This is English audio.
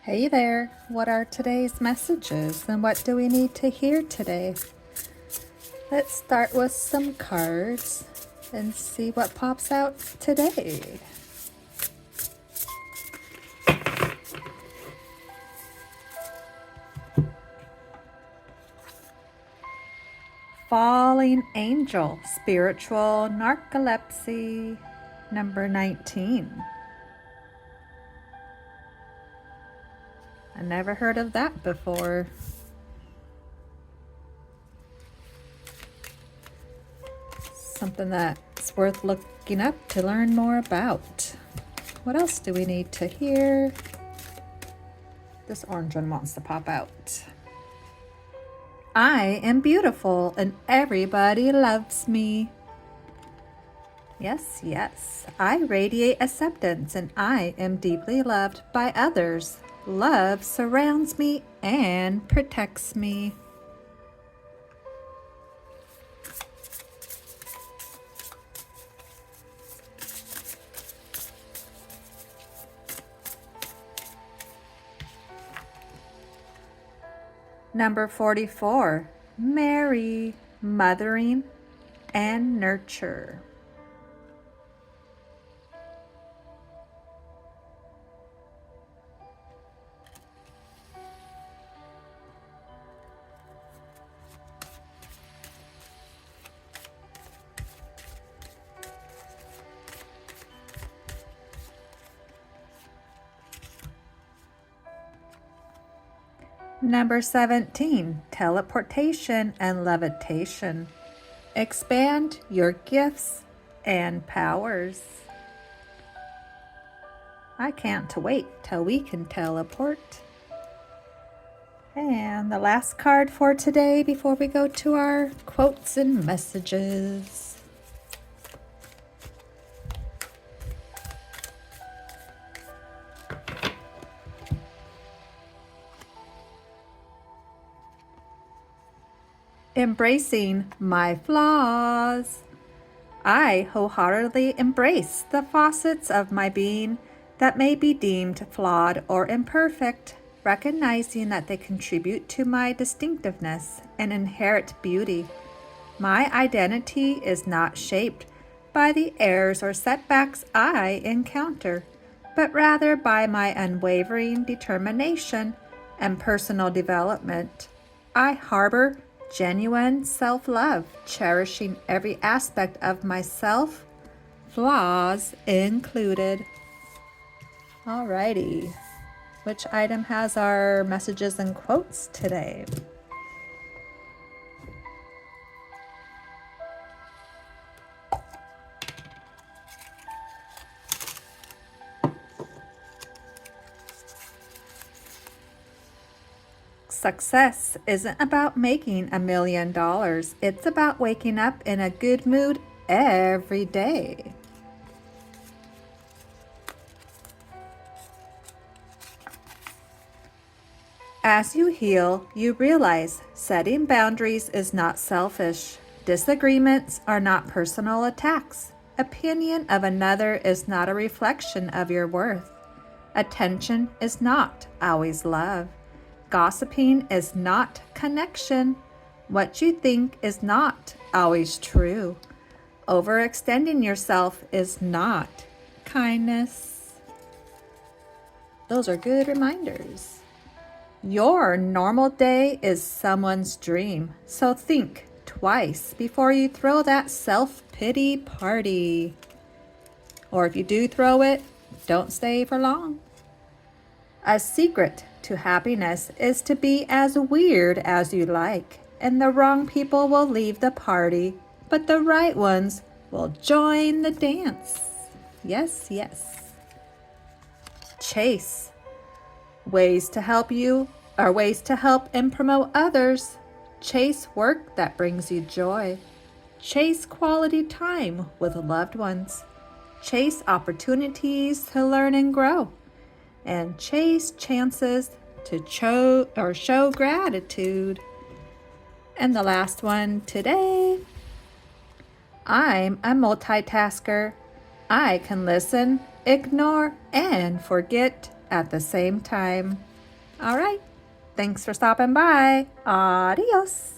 Hey there, what are today's messages and what do we need to hear today? Let's start with some cards and see what pops out today. Falling Angel, Spiritual Narcolepsy, number 19. I never heard of that before. Something that's worth looking up to learn more about. What else do we need to hear? This orange one wants to pop out. I am beautiful and everybody loves me. Yes, yes, I radiate acceptance and I am deeply loved by others. Love surrounds me and protects me. Number 44, Mary, mothering and nurture. Number 17, teleportation and levitation. Expand your gifts and powers. I can't wait till we can teleport. And the last card for today before we go to our quotes and messages. Embracing my flaws. I wholeheartedly embrace the facets of my being that may be deemed flawed or imperfect, recognizing that they contribute to my distinctiveness and inherent beauty. My identity is not shaped by the errors or setbacks I encounter, but rather by my unwavering determination and personal development. I harbor genuine self-love, cherishing every aspect of myself, flaws included. Alrighty, which item has our messages and quotes today? Success isn't about making $1 million. It's about waking up in a good mood every day. As you heal, you realize setting boundaries is not selfish. Disagreements are not personal attacks. Opinion of another is not a reflection of your worth. Attention is not always love. Gossiping is not connection. What you think is not always true. Overextending yourself is not kindness. Those are good reminders. Your normal day is someone's dream, so think twice before you throw that self-pity party. Or if you do throw it, don't stay for long. A secret to happiness is to be as weird as you like, and the wrong people will leave the party, but the right ones will join the dance. Yes, yes. Chase. Ways to help and promote others. Chase work that brings you joy. Chase quality time with loved ones. Chase opportunities to learn and grow. And chase chances to show gratitude. And the last one today. I'm a multitasker. I can listen, ignore, and forget at the same time. All right. Thanks for stopping by. Adios.